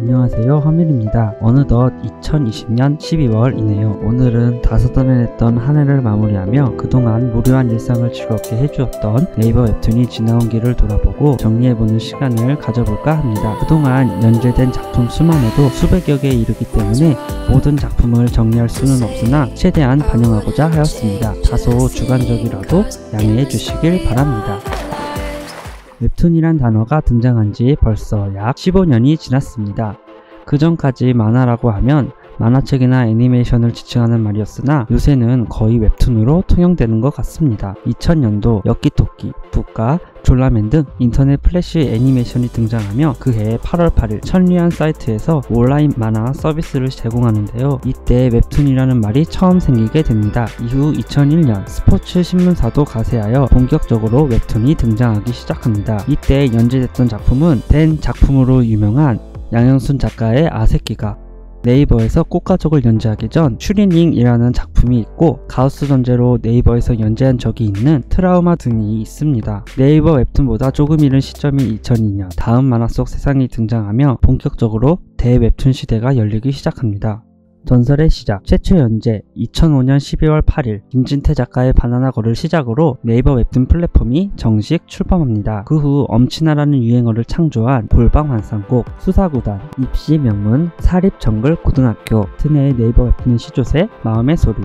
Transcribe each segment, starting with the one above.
안녕하세요, 허밀입니다. 어느덧 2020년 12월이네요. 오늘은 다섯달을 했던 한 해를 마무리하며 그동안 무료한 일상을 즐겁게 해주었던 네이버 웹툰이 지나온 길을 돌아보고 정리해보는 시간을 가져볼까 합니다. 그동안 연재된 작품 수만 해도 수백여 개에 이르기 때문에 모든 작품을 정리할 수는 없으나 최대한 반영하고자 하였습니다. 다소 주관적이라도 양해해 주시길 바랍니다. 웹툰이란 단어가 등장한 지 벌써 약 15년이 지났습니다. 그 전까지 만화라고 하면 만화책이나 애니메이션을 지칭하는 말이었으나 요새는 거의 웹툰으로 통용되는 것 같습니다. 2000년도 엽기토끼, 북가, 졸라맨 등 인터넷 플래시 애니메이션이 등장하며 그해 8월 8일 천리안 사이트에서 온라인 만화 서비스를 제공하는데요. 이때 웹툰이라는 말이 처음 생기게 됩니다. 이후 2001년 스포츠 신문사도 가세하여 본격적으로 웹툰이 등장하기 시작합니다. 이때 연재됐던 작품은 댄 작품으로 유명한 양형순 작가의 아세끼가, 네이버에서 꽃가족을 연재하기 전 슈리닝이라는 작품이 있고 가우스 전제로 네이버에서 연재한 적이 있는 트라우마 등이 있습니다. 네이버 웹툰보다 조금 이른 시점인 2002년 다음 만화 속 세상이 등장하며 본격적으로 대웹툰 시대가 열리기 시작합니다. 전설의 시작, 최초 연재 2005년 12월 8일 김진태 작가의 바나나걸을 시작으로 네이버 웹툰 플랫폼이 정식 출범합니다. 그 후 엄친아라는 유행어를 창조한 볼방환상곡, 수사구단, 입시명문, 사립정글고등학교 등의 네이버 웹툰의 시조새, 마음의 소리,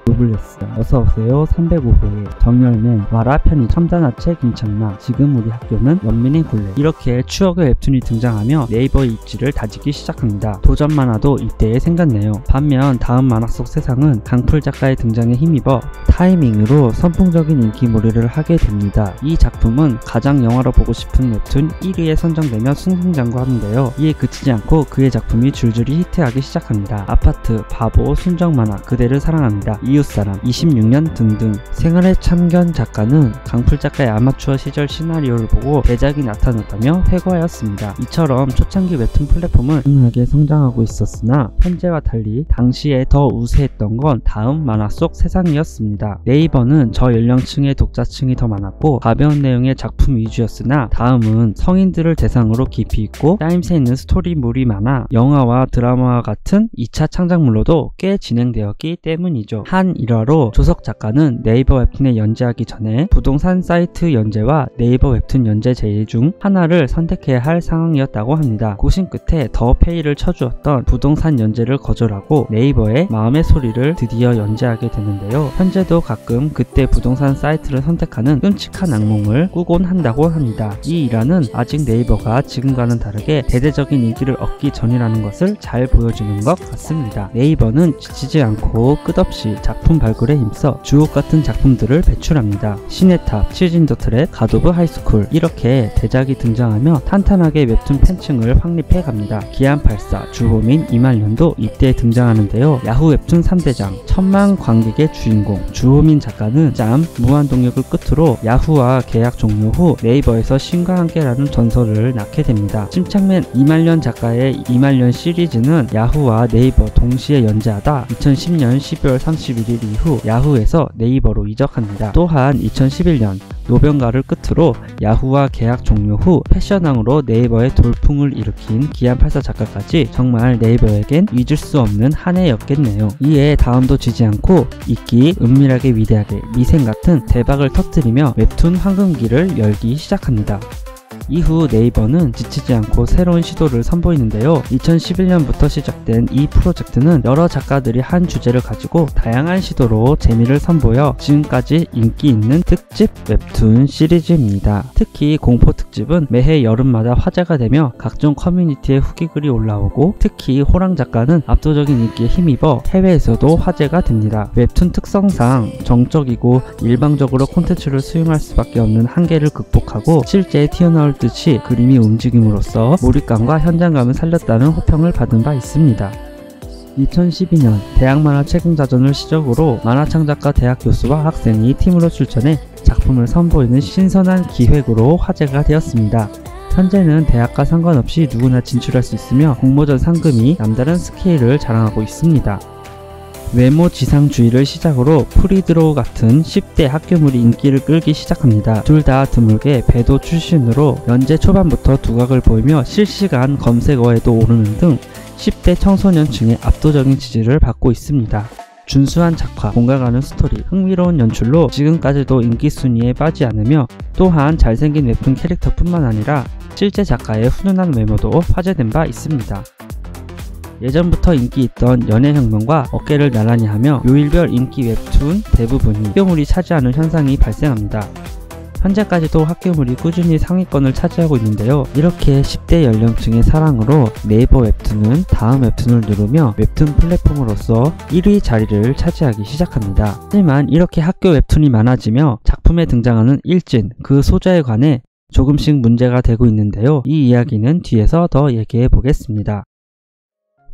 노블레스, 어서오세요 305호에, 정열맨, 와라 편의, 첨단화체 김창남, 지금 우리 학교는 연민의 굴레, 이렇게 추억의 웹툰이 등장하며 네이버의 입지를 다지기 시작합니다. 도전 만화도 이때에 생겼네요. 반면 다음 만화 속 세상은 강풀 작가의 등장에 힘입어 타이밍으로 선풍적인 인기몰이를 하게 됩니다. 이 작품은 가장 영화로 보고 싶은 웹툰 1위에 선정되며 승승장구하는데요. 이에 그치지 않고 그의 작품이 줄줄이 히트하기 시작합니다. 아파트, 바보, 순정만화, 그대를 사랑합니다, 이웃사람, 26년 등등. 생활의 참견 작가는 강풀 작가의 아마추어 시절 시나리오를 보고 대작이 나타났다며 회고하였습니다. 이처럼 초창기 웹툰 플랫폼은 흥하게 성장하고 있었으나 현재와 달리 당시에 더 우세했던 건 다음 만화 속 세상이었습니다. 네이버는 저연령층의 독자층이 더 많았고 가벼운 내용의 작품 위주였으나 다음은 성인들을 대상으로 깊이 있고 짜임새 있는 스토리물이 많아 영화와 드라마와 같은 2차 창작물로도 꽤 진행되었기 때문이죠. 한 일화로 조석 작가는 네이버 웹툰에 연재하기 전에 부동산 사이트 연재와 네이버 웹툰 연재 제의 중 하나를 선택해야 할 상황이었다고 합니다. 고심 끝에 더 페이를 쳐주었던 부동산 연재를 거절하고 네이버의 마음의 소리를 드디어 연재하게 되는데요. 현재도 가끔 그때 부동산 사이트를 선택하는 끔찍한 악몽을 꾸곤 한다고 합니다. 이 일화는 아직 네이버가 지금과는 다르게 대대적인 인기를 얻기 전이라는 것을 잘 보여주는 것 같습니다. 네이버는 지치지 않고 끝없이 작품 발굴에 힘써 주옥같은 작품들을 배출합니다. 신의 탑, 시즌 더 트랙, 갓오브 하이스쿨, 이렇게 대작이 등장하며 탄탄하게 웹툰 팬층을 확립해 갑니다. 기안84, 주호민, 이말년도 이때 등장하는데요. 야후 웹툰 3대장, 천만 관객의 주인공 주호민 작가는 짬, 무한동력을 끝으로 야후와 계약 종료 후 네이버에서 신과 함께라는 전설을 낳게 됩니다. 침착맨 이말년 작가의 이말년 시리즈는 야후와 네이버 동시에 연재하다 2010년 12월 31일 이후 야후에서 네이버로 이적합니다. 또한 2011년 노병가를 끝으로 야후와 계약 종료 후 패션왕으로 네이버의 돌풍을 일으킨 기안84 작가까지 정말 네이버에겐 잊을 수 없는 한 해였겠네요. 이에 다음도 지지 않고 이끼, 은밀하게 위대하게, 미생 같은 대박을 터뜨리며 웹툰 황금기를 열기 시작합니다. 이후 네이버는 지치지 않고 새로운 시도를 선보이는데요. 2011년부터 시작된 이 프로젝트는 여러 작가들이 한 주제를 가지고 다양한 시도로 재미를 선보여 지금까지 인기 있는 특집 웹툰 시리즈입니다. 특히 공포 특집은 매해 여름마다 화제가 되며 각종 커뮤니티에 후기글이 올라오고 특히 호랑 작가는 압도적인 인기에 힘입어 해외에서도 화제가 됩니다. 웹툰 특성상 정적이고 일방적으로 콘텐츠를 수용할 수밖에 없는 한계를 극복하고 실제 튀어나올 듯이 그림이 움직임으로써 몰입감과 현장감을 살렸다는 호평을 받은 바 있습니다. 2012년 대학만화 최강자전을 시작으로 만화창작가 대학 교수와 학생이 팀으로 출전해 작품을 선보이는 신선한 기획으로 화제가 되었습니다. 현재는 대학과 상관없이 누구나 진출할 수 있으며 공모전 상금이 남다른 스케일을 자랑하고 있습니다. 외모 지상주의를 시작으로 프리드로우 같은 10대 학교물이 인기를 끌기 시작합니다. 둘 다 드물게 배도 출신으로 연재 초반부터 두각을 보이며 실시간 검색어에도 오르는 등 10대 청소년층의 압도적인 지지를 받고 있습니다. 준수한 작화, 공감가는 스토리, 흥미로운 연출로 지금까지도 인기 순위에 빠지지 않으며 또한 잘생긴 웹툰 캐릭터뿐만 아니라 실제 작가의 훈훈한 외모도 화제된 바 있습니다. 예전부터 인기 있던 연애혁명과 어깨를 나란히 하며 요일별 인기 웹툰 대부분이 학교물이 차지하는 현상이 발생합니다. 현재까지도 학교물이 꾸준히 상위권을 차지하고 있는데요. 이렇게 10대 연령층의 사랑으로 네이버 웹툰은 다음 웹툰을 누르며 웹툰 플랫폼으로서 1위 자리를 차지하기 시작합니다. 하지만 이렇게 학교 웹툰이 많아지며 작품에 등장하는 일진, 그 소재에 관해 조금씩 문제가 되고 있는데요. 이 이야기는 뒤에서 더 얘기해 보겠습니다.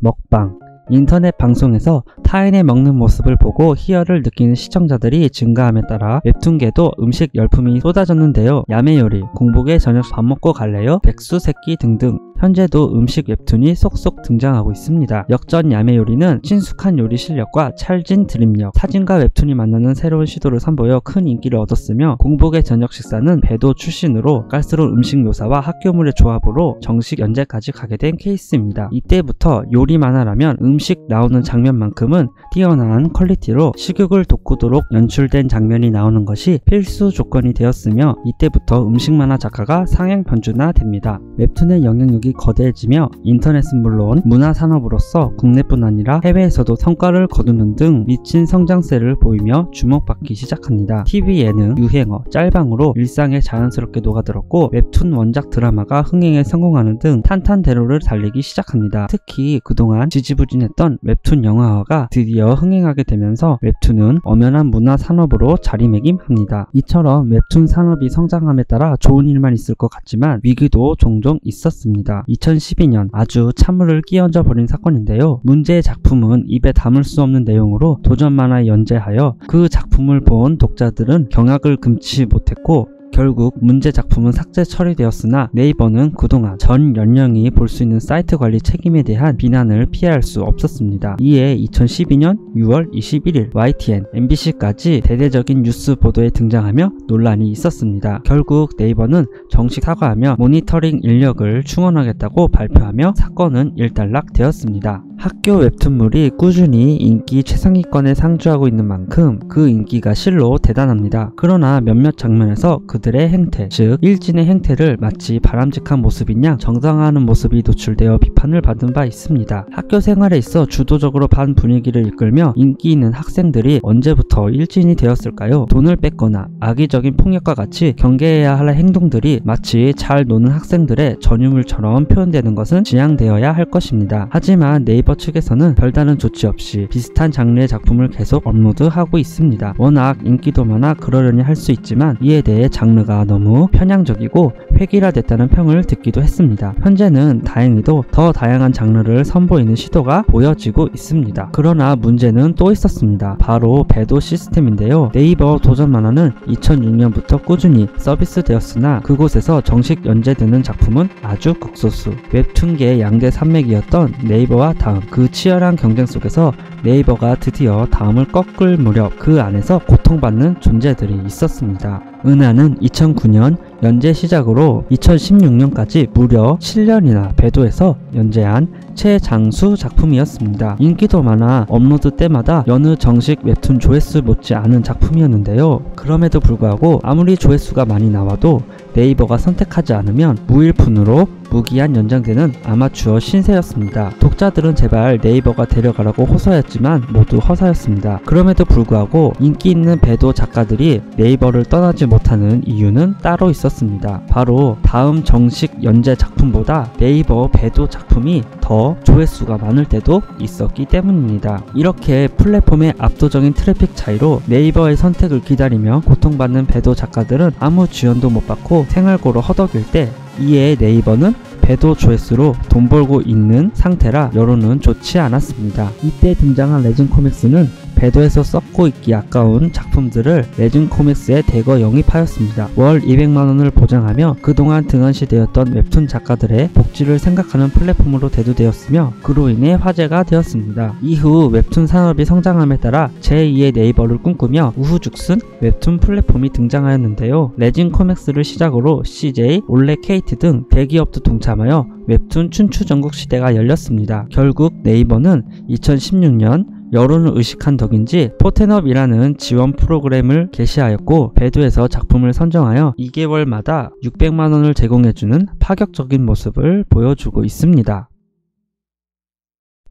먹방. 인터넷 방송에서 타인의 먹는 모습을 보고 희열을 느끼는 시청자들이 증가함에 따라 웹툰계도 음식 열풍이 쏟아졌는데요. 야매요리, 공복에 저녁 밥 먹고 갈래요? 백수새끼 등등 현재도 음식 웹툰이 속속 등장하고 있습니다. 역전 야매요리는 친숙한 요리 실력과 찰진 드립력, 사진과 웹툰이 만나는 새로운 시도를 선보여 큰 인기를 얻었으며 공복의 저녁 식사는 배도 출신으로 깔스러운 음식 묘사와 학교물의 조합으로 정식 연재까지 가게 된 케이스입니다. 이때부터 요리만 하라면 음식 나오는 장면만큼은 뛰어난 퀄리티로 식욕을 돋구도록 연출된 장면이 나오는 것이 필수 조건이 되었으며 이때부터 음식 만화 작가가 상향 변준화됩니다. 웹툰의 영향력이 거대해지며 인터넷은 물론 문화산업으로서 국내뿐 아니라 해외에서도 성과를 거두는 등 미친 성장세를 보이며 주목받기 시작합니다. TV 예능, 유행어, 짤방으로 일상에 자연스럽게 녹아들었고 웹툰 원작 드라마가 흥행에 성공하는 등 탄탄대로를 달리기 시작합니다. 특히 그동안 지지부진했던 웹툰 영화화가 드디어 흥행하게 되면서 웹툰은 엄연한 문화산업으로 자리매김합니다. 이처럼 웹툰 산업이 성장함에 따라 좋은 일만 있을 것 같지만 위기도 종종 있었습니다. 2012년 아주 찬물을 끼얹어 버린 사건인데요. 문제의 작품은 입에 담을 수 없는 내용으로 도전 만화에 연재하여 그 작품을 본 독자들은 경악을 금치 못했고 결국 문제 작품은 삭제 처리되었으나 네이버는 그동안 전 연령이 볼 수 있는 사이트 관리 책임에 대한 비난을 피할 수 없었습니다. 이에 2012년 6월 21일 YTN, MBC까지 대대적인 뉴스 보도에 등장하며 논란이 있었습니다. 결국 네이버는 정식 사과하며 모니터링 인력을 충원하겠다고 발표하며 사건은 일단락되었습니다. 학교 웹툰물이 꾸준히 인기 최상위권에 상주하고 있는 만큼 그 인기가 실로 대단합니다. 그러나 몇몇 장면에서 그들의 행태, 즉 일진의 행태를 마치 바람직한 모습인 양 정당화하는 모습이 노출되어 비판을 받은 바 있습니다. 학교 생활에 있어 주도적으로 반 분위기를 이끌며 인기 있는 학생들이 언제부터 일진이 되었을까요? 돈을 뺏거나 악의적인 폭력과 같이 경계해야 할 행동들이 마치 잘 노는 학생들의 전유물처럼 표현되는 것은 지양되어야 할 것입니다. 하지만 네이버 측에서는 별다른 조치 없이 비슷한 장르의 작품을 계속 업로드하고 있습니다. 워낙 인기도 많아 그러려니 할 수 있지만 이에 대해 장르가 너무 편향적이고 획일화됐다는 평을 듣기도 했습니다. 현재는 다행히도 더 다양한 장르를 선보이는 시도가 보여지고 있습니다. 그러나 문제는 또 있었습니다. 바로 배도 시스템인데요. 네이버 도전 만화는 2006년부터 꾸준히 서비스되었으나 그곳에서 정식 연재되는 작품은 아주 극소수. 웹툰계의 양대 산맥이었던 네이버와 다음, 그 치열한 경쟁 속에서 네이버가 드디어 다음을 꺾을 무렵 그 안에서 고통받는 존재들이 있었습니다. 은하는 2009년 연재 시작으로 2016년까지 무려 7년이나 배도에서 연재한 최장수 작품이었습니다. 인기도 많아 업로드 때마다 여느 정식 웹툰 조회수 못지 않은 작품이었는데요. 그럼에도 불구하고 아무리 조회수가 많이 나와도 네이버가 선택하지 않으면 무일푼으로 무기한 연장되는 아마추어 신세였습니다. 독자들은 제발 네이버가 데려가라고 호소했지만 모두 허사였습니다. 그럼에도 불구하고 인기 있는 배도 작가들이 네이버를 떠나지 못하는 이유는 따로 있었습니다. 바로 다음 정식 연재 작품보다 네이버 배도 작품이 더 조회수가 많을 때도 있었기 때문입니다. 이렇게 플랫폼의 압도적인 트래픽 차이로 네이버의 선택을 기다리며 고통받는 배도 작가들은 아무 지원도 못 받고 생활고로 허덕일 때 이에 네이버는 배도 조회수로 돈 벌고 있는 상태라 여론은 좋지 않았습니다. 이때 등장한 레진 코믹스는 배도에서 썩고 있기 아까운 작품들을 레진 코믹스에 대거 영입하였습니다. 월 200만원을 보장하며 그동안 등한시되었던 웹툰 작가들의 복지를 생각하는 플랫폼으로 대두되었으며 그로 인해 화제가 되었습니다. 이후 웹툰 산업이 성장함에 따라 제2의 네이버를 꿈꾸며 우후죽순 웹툰 플랫폼이 등장하였는데요. 레진 코믹스를 시작으로 CJ, 올레케이트 등 대기업도 동참하여 웹툰 춘추 전국 시대가 열렸습니다. 결국 네이버는 2016년 여론을 의식한 덕인지 포텐업이라는 지원 프로그램을 개시하였고 배도에서 작품을 선정하여 2개월마다 600만원을 제공해주는 파격적인 모습을 보여주고 있습니다.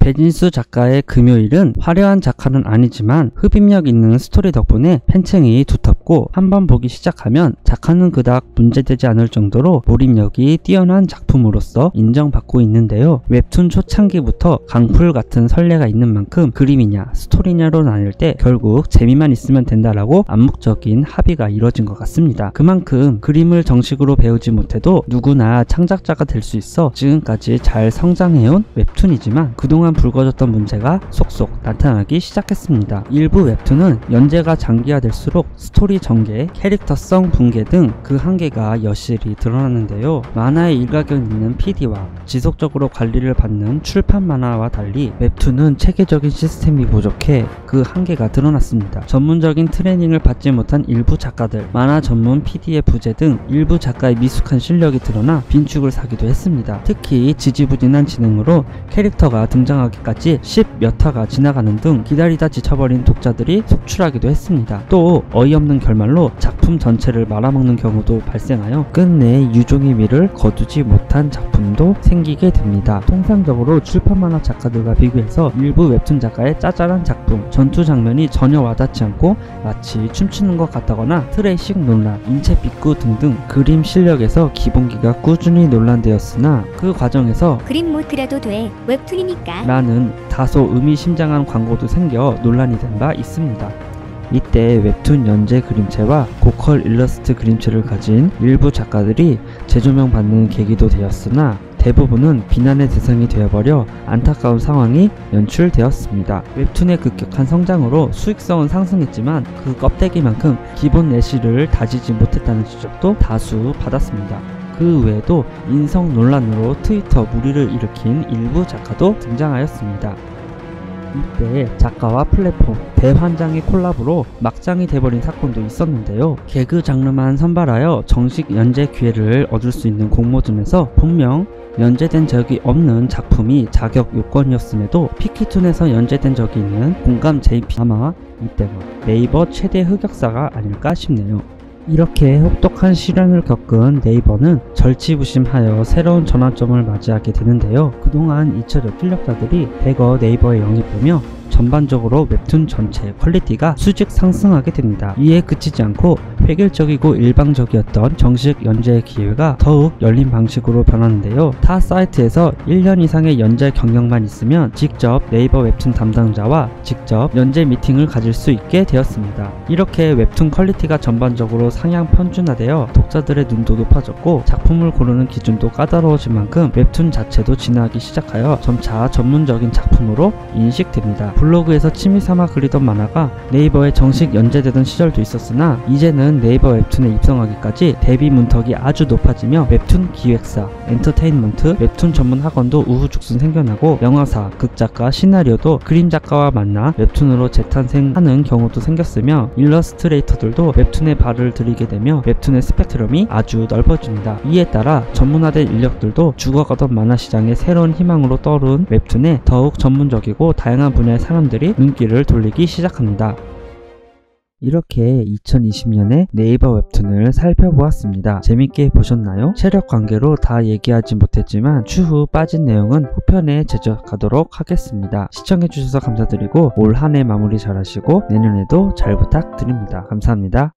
배진수 작가의 금요일은 화려한 작화는 아니지만 흡입력 있는 스토리 덕분에 팬층이 두텁고 한번 보기 시작하면 작화는 그닥 문제되지 않을 정도로 몰입력이 뛰어난 작품으로서 인정받고 있는데요. 웹툰 초창기부터 강풀 같은 선례가 있는 만큼 그림이냐 스토리냐로 나뉠 때 결국 재미만 있으면 된다라고 암묵적인 합의가 이뤄진 것 같습니다. 그만큼 그림을 정식으로 배우지 못해도 누구나 창작자가 될 수 있어 지금까지 잘 성장해온 웹툰이지만 그동안 불거졌던 문제가 속속 나타나기 시작했습니다. 일부 웹툰은 연재가 장기화될수록 스토리 전개, 캐릭터성 붕괴 등 그 한계가 여실히 드러났는데요. 만화에 일가견 있는 PD와 지속적으로 관리를 받는 출판 만화와 달리 웹툰은 체계적인 시스템이 부족해 그 한계가 드러났습니다. 전문적인 트레이닝을 받지 못한 일부 작가들, 만화 전문 PD의 부재 등 일부 작가의 미숙한 실력이 드러나 빈축을 사기도 했습니다. 특히 지지부진한 진행으로 캐릭터가 등장하기까지 10몇 화가 지나가는 등 기다리다 지쳐버린 독자들이 속출하기도 했습니다. 또 어이없는 결말로 작품 전체를 말아먹는 경우도 발생하여 끝내 유종의 미를 거두지 못한 작품도 생기게 됩니다. 통상적으로 출판 만화 작가들과 비교해서 일부 웹툰 작가의 짜잘한 작품, 전투 장면이 전혀 와닿지 않고 마치 춤추는 것 같다거나 트래식 논란, 인체 비꾸 등등 그림 실력에서 기본기가 꾸준히 논란되었으나 그 과정에서 그림 못해도 돼 웹툰이니까 라는 다소 의미심장한 광고도 생겨 논란이 된 바 있습니다. 이때 웹툰 연재 그림체와 고컬 일러스트 그림체를 가진 일부 작가들이 재조명 받는 계기도 되었으나 대부분은 비난의 대상이 되어버려 안타까운 상황이 연출되었습니다. 웹툰의 급격한 성장으로 수익성은 상승했지만 그 껍데기만큼 기본 내실을 다지지 못했다는 지적도 다수 받았습니다. 그 외에도 인성 논란으로 트위터 물의를 일으킨 일부 작가도 등장하였습니다. 이때 작가와 플랫폼, 대환장의 콜라보로 막장이 돼버린 사건도 있었는데요. 개그 장르만 선발하여 정식 연재 기회를 얻을 수 있는 공모전에서 분명 연재된 적이 없는 작품이 자격 요건이었음에도 피키툰에서 연재된 적이 있는 공감 JP 아마 이때가 네이버 최대 흑역사가 아닐까 싶네요. 이렇게 혹독한 시련을 겪은 네이버는 절치부심하여 새로운 전환점을 맞이하게 되는데요. 그동안 잊혀져 필력자들이 대거 네이버에 영입되며 전반적으로 웹툰 전체 퀄리티가 수직 상승하게 됩니다. 이에 그치지 않고 획일적이고 일방적이었던 정식 연재 기회가 더욱 열린 방식으로 변하는데요. 타 사이트에서 1년 이상의 연재 경력만 있으면 직접 네이버 웹툰 담당자와 직접 연재 미팅을 가질 수 있게 되었습니다. 이렇게 웹툰 퀄리티가 전반적으로 상향 편준화되어 독자들의 눈도 높아졌고 작품을 고르는 기준도 까다로워진 만큼 웹툰 자체도 진화하기 시작하여 점차 전문적인 작품으로 인식됩니다. 블로그에서 취미삼아 그리던 만화가 네이버에 정식 연재되던 시절도 있었으나 이제는 네이버 웹툰에 입성하기까지 대비 문턱이 아주 높아지며 웹툰 기획사, 엔터테인먼트, 웹툰 전문 학원도 우후죽순 생겨나고 영화사, 극작가, 시나리오도 그림 작가와 만나 웹툰으로 재탄생하는 경우도 생겼으며 일러스트레이터들도 웹툰에 발을 들이게 되며 웹툰의 스펙트럼이 아주 넓어집니다. 이에 따라 전문화된 인력들도 죽어가던 만화 시장의 새로운 희망으로 떠오른 웹툰에 더욱 전문적이고 다양한 분야의 사람들이 눈길을 돌리기 시작합니다. 이렇게 2020년에 네이버 웹툰을 살펴보았습니다. 재밌게 보셨나요? 체력 관계로 다 얘기하지 못했지만 추후 빠진 내용은 후편에 제작하도록 하겠습니다. 시청해주셔서 감사드리고 올 한 해 마무리 잘하시고 내년에도 잘 부탁드립니다. 감사합니다.